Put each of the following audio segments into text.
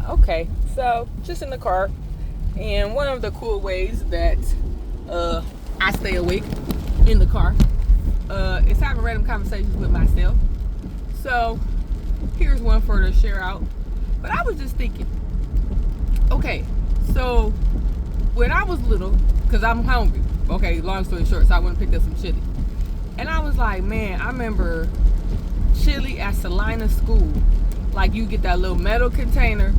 Okay, so just in the car, and one of the cool ways that I stay awake in the car is having random conversations with myself. So here's one for to share out. But I was just thinking, okay, so when I was little, because I'm hungry, okay, long story short, so I went and picked up some chili. And I was like, man, I remember chili at Salina School. Like, you get that little metal container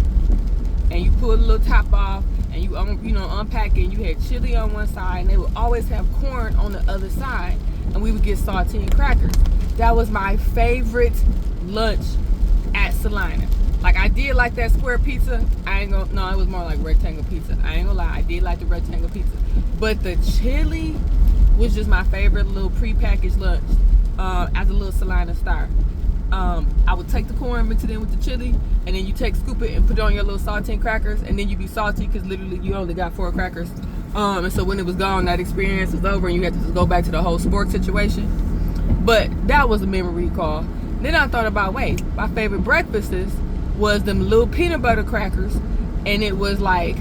and you pull the little top off and you unpack it, and you had chili on one side and they would always have corn on the other side, and we would get saltine crackers. That was my favorite lunch at Salina. Like, I did like that square pizza. It was more like rectangle pizza. I ain't gonna lie, I did like the rectangle pizza. But the chili was just my favorite little pre-packaged lunch as a little Salina Star. I would take the corn, mix it in with the chili, and then you scoop it and put it on your little saltine crackers, and then you be salty because literally you only got 4 crackers. And so when it was gone, that experience was over, and you had to just go back to the whole spork situation. But that was a memory recall. Then I thought about, wait, my favorite breakfasts was them little peanut butter crackers, and it was like,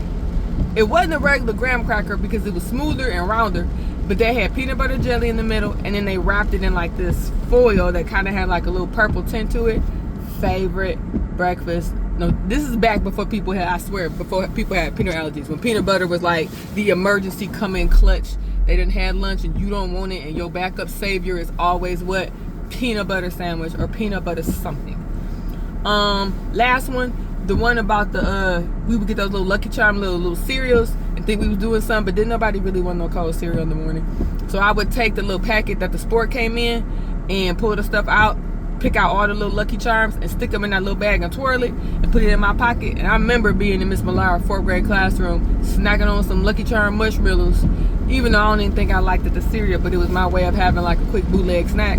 it wasn't a regular graham cracker because it was smoother and rounder, but they had peanut butter jelly in the middle, and then they wrapped it in like this foil that kind of had like a little purple tint to it. Favorite breakfast. No, this is back before people had, I swear, before people had peanut allergies, when peanut butter was like the emergency come in clutch. They didn't have lunch and you don't want it, and your backup savior is always what? Peanut butter sandwich or peanut butter something. Last one, the one about the we would get those little Lucky Charm little cereals and think we was doing something, but didn't nobody really want no cold cereal in the morning. So I would take the little packet that the sport came in and pull the stuff out, pick out all the little Lucky Charms and stick them in that little bag and twirl it and put it in my pocket. And I remember being in Miss Millar's 4th grade classroom snacking on some Lucky Charm Mushrillos, even though I don't even think I liked the cereal, but it was my way of having like a quick bootleg snack.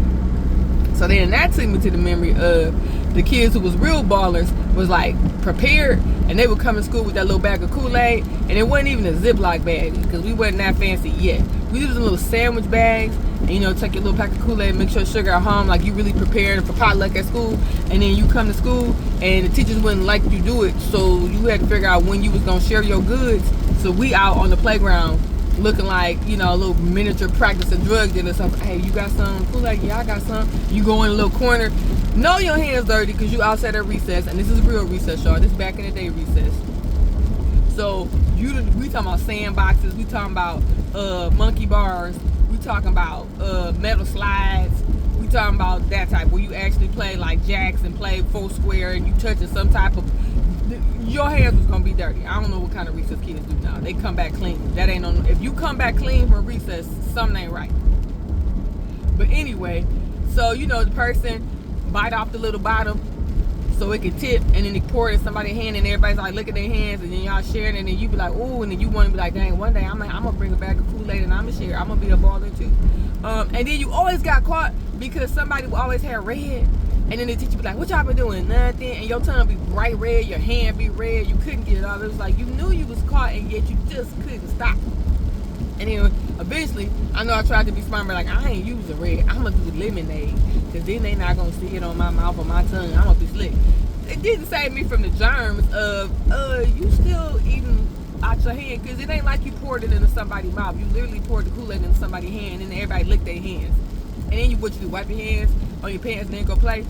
So then that took me to the memory of the kids who was real ballers was like prepared, and they would come to school with that little bag of Kool-Aid, and it wasn't even a Ziploc bag because we wasn't that fancy yet. We used little sandwich bags, and take your little pack of Kool-Aid, mix your sugar at home, like you really preparing for potluck at school, and then you come to school and the teachers wouldn't like you do it, so you had to figure out when you was gonna share your goods. So we out on the playground looking like, a little miniature practice of drug dealer. So, hey, you got some Kool-Aid? Yeah, I got some. You go in a little corner. Know your hands dirty because you outside at recess. And this is real recess, y'all. This back in the day recess. So, we talking about sandboxes. We talking about monkey bars. We talking about metal slides. We talking about that type where you actually play like jacks and play 4 square and you touching some type of... Your hands was gonna be dirty. I don't know what kind of recess kids do now. They come back clean. That ain't no. If you come back clean from recess, something ain't right. But anyway, so the person bite off the little bottom so it can tip, and then they pour it in somebody's hand, and everybody's like look at their hands, and then y'all sharing, and then you be like, ooh, and then you want to be like, dang, one day I'm gonna bring a bag of Kool-Aid and I'm gonna share. I'm gonna be a baller too. And then you always got caught because somebody will always have red. And then the teacher be like, what y'all been doing? Nothing. And your tongue be bright red, your hand be red, you couldn't get it off. It was like you knew you was caught and yet you just couldn't stop. And then eventually, I know I tried to be smart, but like, I ain't using red. I'm going to do lemonade. Because then they not going to see it on my mouth or my tongue. I'm going to be slick. It didn't save me from the germs of, you still eating out your hand. Because it ain't like you poured it into somebody's mouth. You literally poured the Kool-Aid into somebody's hand and then everybody licked their hands. And then what you do, wipe your hands on your pants and then go play.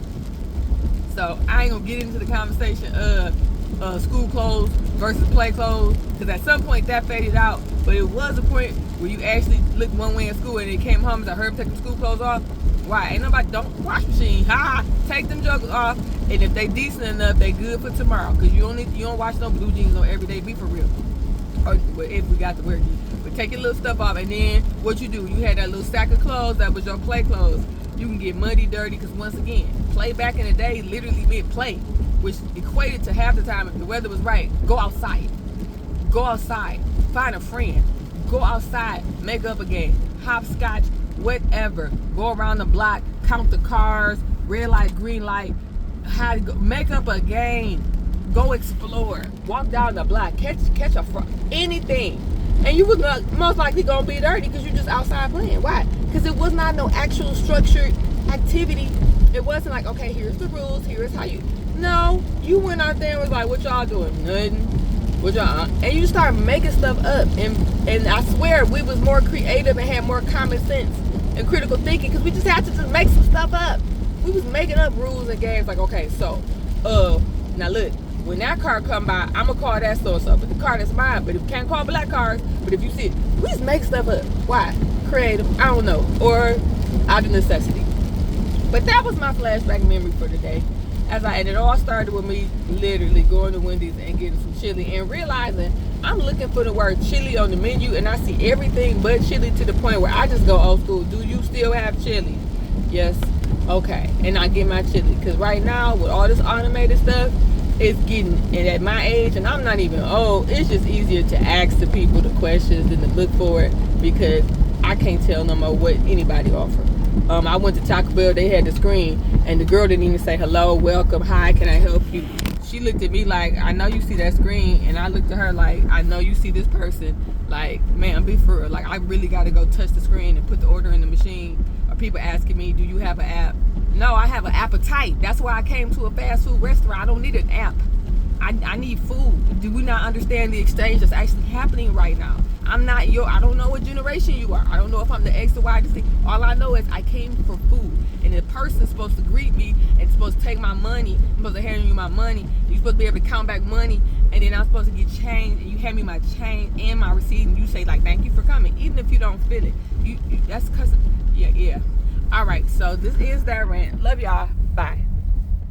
So I ain't gonna get into the conversation of school clothes versus play clothes, because at some point that faded out. But it was a point where you actually looked one way in school and it came home and I heard them take the school clothes off. Why? Ain't nobody, don't wash machine. Take them jokers off, and if they decent enough, they good for tomorrow. Because you don't wash no blue jeans on everyday, be for real. Or if we got to wear jeans. But take your little stuff off, and then what you do, you had that little sack of clothes that was your play clothes. You can get muddy, dirty, because once again, play back in the day literally meant play, which equated to half the time, if the weather was right, go outside. Go outside, find a friend, go outside, make up a game, hopscotch, whatever. Go around the block, count the cars, red light, green light, make up a game, go explore, walk down the block, catch a frog, anything. And you was most likely gonna be dirty because you're just outside playing. Why? Because it was not no actual structured activity It wasn't like, okay, here's the rules, here's how you. No, you went out there and was like, what y'all doing? Nothing. What y'all? And you start making stuff up. And I swear we was more creative and had more common sense and critical thinking because we just had to just make some stuff up. We was making up rules and games like, okay, so, now look, when that car come by, I'm gonna call that so-and-so, but the car that's mine. But if you can't call black cars, but if you see it, we just make stuff up. Why? Creative, I don't know, or out of necessity. But that was my flashback memory for today. And it all started with me literally going to Wendy's and getting some chili and realizing I'm looking for the word chili on the menu and I see everything but chili to the point where I just go old school. Do you still have chili? Yes. Okay. And I get my chili because right now with all this automated stuff, it's getting, and at my age, and I'm not even old, it's just easier to ask the people the questions than to look for it because I can't tell no more what anybody offer. I went to Taco Bell, they had the screen, and the girl didn't even say hello, welcome, hi, can I help you? She looked at me like, I know you see that screen, and I looked at her like, I know you see this person, like, man, be for real, like, I really got to go touch the screen and put the order in the machine. Or people asking me, do you have an app? No, I have an appetite. That's why I came to a fast food restaurant. I don't need an app. I need food. Do we not understand the exchange that's actually happening right now? I don't know what generation you are. I don't know if I'm the X or Y. All I know is I came for food. And the person's supposed to greet me and supposed to take my money. I'm supposed to hand you my money. You're supposed to be able to count back money. And then I'm supposed to get change. And you hand me my change and my receipt. And you say, like, thank you for coming. Even if you don't feel it. That's because, yeah. All right, so this is that rant. Love y'all. Bye.